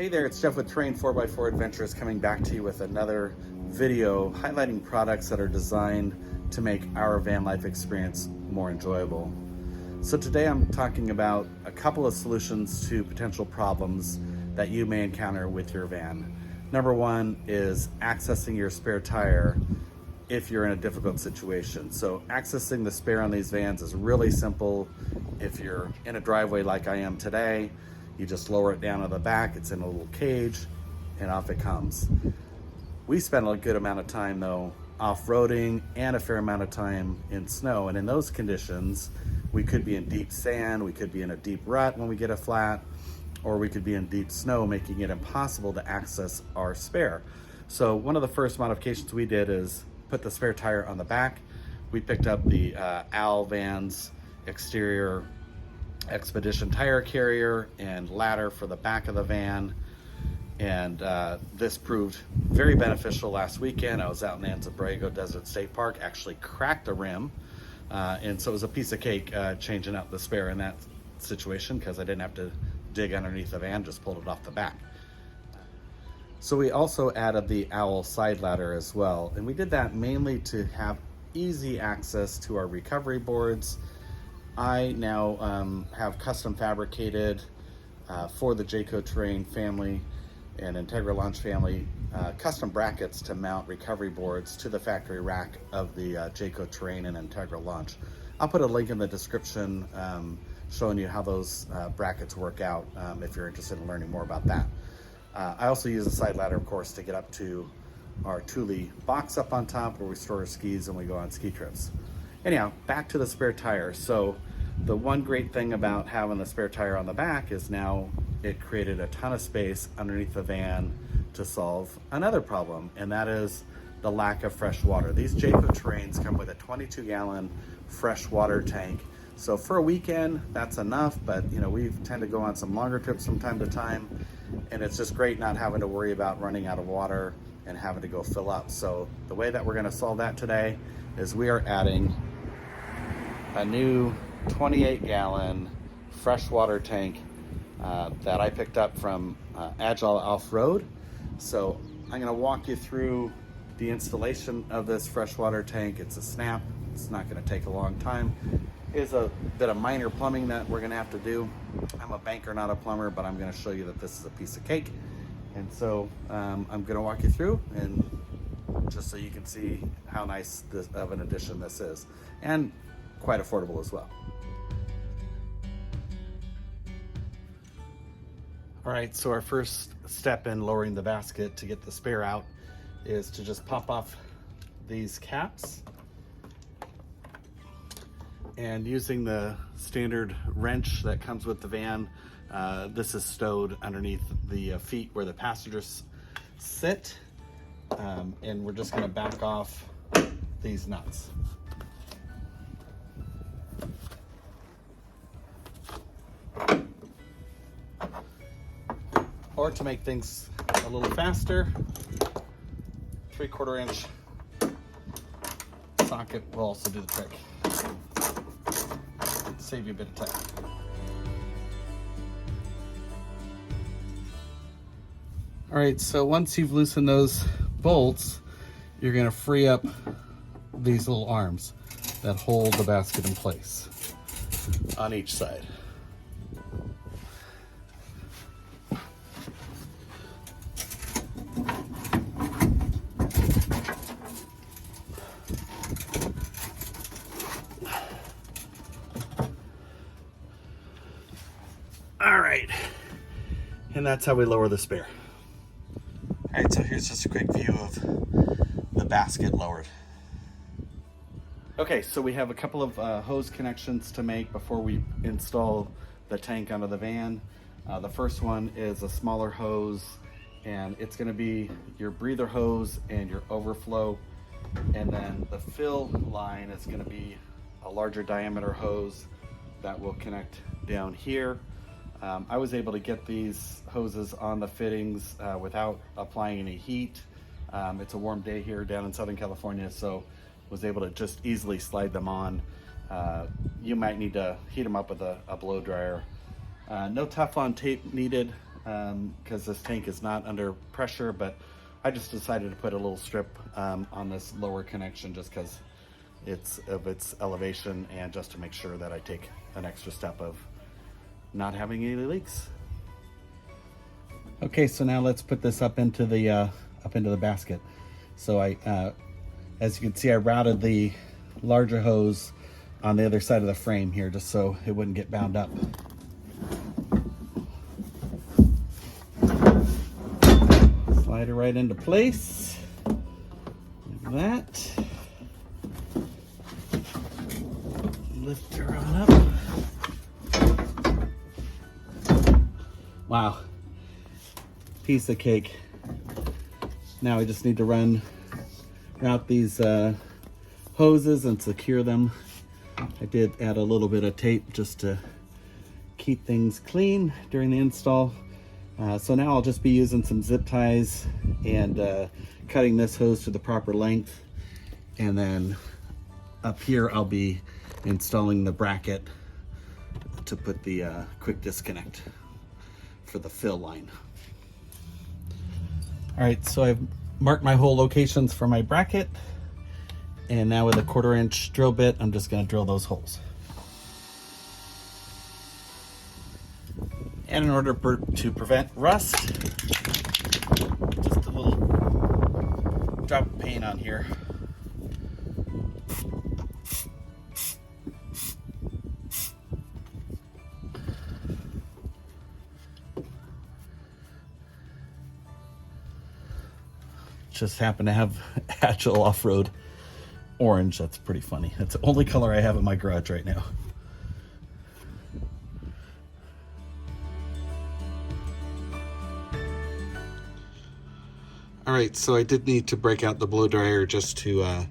Hey there, it's Jeff with Terrain 4x4 Adventures coming back to you with another video highlighting products that are designed to make our van life experience more enjoyable. So today I'm talking about a couple of solutions to potential problems that you may encounter with your van. Number one is accessing your spare tire if you're in a difficult situation. So accessing the spare on these vans is really simple. If you're in a driveway like I am today, you just lower it down to the back, it's in a little cage, and off it comes. We spend a good amount of time though off-roading and a fair amount of time in snow, and in those conditions we could be in deep sand, we could be in a deep rut when we get a flat, or we could be in deep snow, making it impossible to access our spare. So one of the first modifications we did is put the spare tire on the back. We picked up the Al Vans exterior Expedition tire carrier and ladder for the back of the van, and this proved very beneficial last weekend. I was out in Anza-Borrego Desert State Park, actually cracked a rim, and so it was a piece of cake changing out the spare in that situation because I didn't have to dig underneath the van, just pulled it off the back. So we also added the Owl side ladder as well, and we did that mainly to have easy access to our recovery boards. I now have custom fabricated for the Jayco Terrain family and Integra Launch family custom brackets to mount recovery boards to the factory rack of the Jayco Terrain and Integra Launch. I'll put a link in the description showing you how those brackets work out if you're interested in learning more about that. I also use a side ladder, of course, to get up to our Thule box up on top where we store our skis and we go on ski trips. Anyhow, back to the spare tire. So the one great thing about having the spare tire on the back is now it created a ton of space underneath the van to solve another problem, and that is the lack of fresh water. These Jayco Terrains come with a 22-gallon fresh water tank. So for a weekend, that's enough, but you know, we tend to go on some longer trips from time to time, and it's just great not having to worry about running out of water and having to go fill up. So the way that we're gonna solve that today is we are adding a new 28-gallon freshwater tank that I picked up from Agile Off-Road. So I'm going to walk you through the installation of this freshwater tank. It's a snap. It's not going to take a long time. It's a bit of minor plumbing that we're going to have to do. I'm a banker, not a plumber, but I'm going to show you that this is a piece of cake. And so I'm going to walk you through, and just so you can see how nice of an addition this is, and quite affordable as well. All right, so our first step in lowering the basket to get the spare out is to just pop off these caps, and using the standard wrench that comes with the van, this is stowed underneath the feet where the passengers sit, and we're just going to back off these nuts. Or to make things a little faster, 3/4 inch socket will also do the trick. Save you a bit of time. All right, so once you've loosened those bolts, you're gonna free up these little arms that hold the basket in place on each side. All right, and that's how we lower the spare. All right, so here's just a quick view of the basket lowered. Okay, so we have a couple of hose connections to make before we install the tank onto the van. The first one is a smaller hose, and it's gonna be your breather hose and your overflow. And then the fill line is gonna be a larger diameter hose that will connect down here. I was able to get these hoses on the fittings without applying any heat. It's a warm day here down in Southern California, so was able to just easily slide them on. You might need to heat them up with a blow dryer. No Teflon tape needed because this tank is not under pressure, but I just decided to put a little strip on this lower connection just because it's of its elevation, and just to make sure that I take an extra step of not having any leaks. Okay, so now let's put this up into the basket. So as you can see, I routed the larger hose on the other side of the frame here, just so it wouldn't get bound up. Slide it right into place, like that. Lift her on up. Wow, piece of cake. Now I just need to route these hoses and secure them. I did add a little bit of tape just to keep things clean during the install. So now I'll just be using some zip ties and cutting this hose to the proper length. And then up here I'll be installing the bracket to put the quick disconnect for the fill line. All right, so I've marked my hole locations for my bracket, and now with a 1/4 inch drill bit, I'm just gonna drill those holes. And in order to prevent rust, just a little drop of paint on here. Just happen to have Agile Off-Road orange. That's pretty funny. That's the only color I have in my garage right now. All right, so I did need to break out the blow dryer just to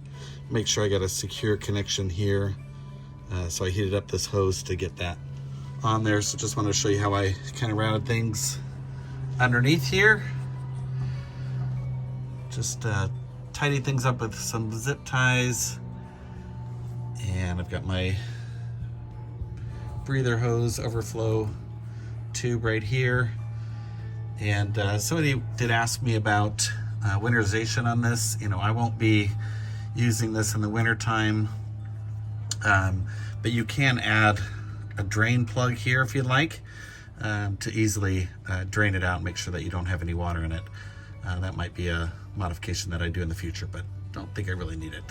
make sure I got a secure connection here. So I heated up this hose to get that on there. So just want to show you how I kind of routed things underneath here. Just tidy things up with some zip ties. And I've got my breather hose overflow tube right here. And somebody did ask me about winterization on this. You know, I won't be using this in the winter time, but you can add a drain plug here if you'd like, to easily drain it out and make sure that you don't have any water in it. That might be a modification that I do in the future, but don't think I really need it.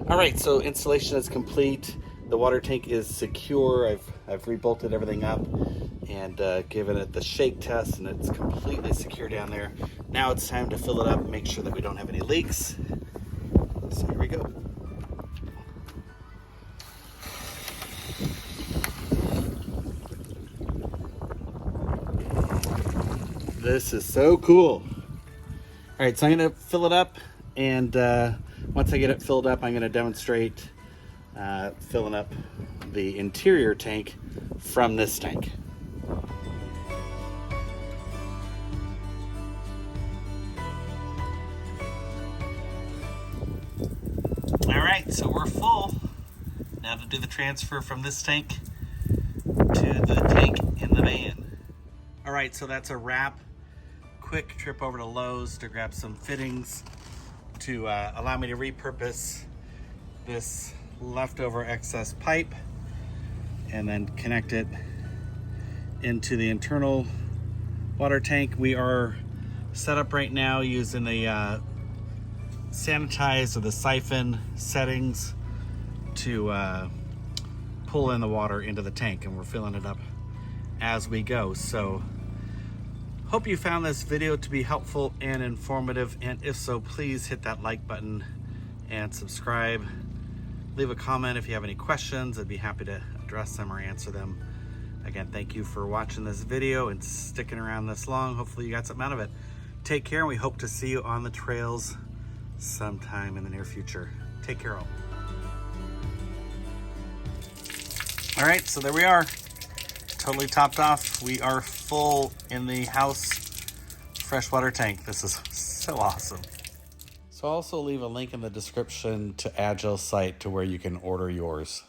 All right, so installation is complete. The water tank is secure. I've rebolted everything up and given it the shake test, and it's completely secure down there. Now it's time to fill it up and make sure that we don't have any leaks. So here we go. This is so cool. All right, so I'm gonna fill it up, and once I get it filled up, I'm gonna demonstrate filling up the interior tank from this tank. All right, so we're full. Now to do the transfer from this tank to the tank in the van. All right, so that's a wrap. Quick trip over to Lowe's to grab some fittings to allow me to repurpose this leftover excess pipe and then connect it into the internal water tank. We are set up right now using the sanitize or the siphon settings to pull in the water into the tank, and we're filling it up as we go. So hope you found this video to be helpful and informative, and if so, please hit that like button and subscribe. Leave a comment if you have any questions. I'd be happy to address them or answer them. Again, thank you for watching this video and sticking around this long. Hopefully you got something out of it. Take care, and we hope to see you on the trails sometime in the near future. Take care all. All right, so there we are. Totally topped off. We are full in the house freshwater tank. This is so awesome. So I'll also leave a link in the description to Agile's site to where you can order yours.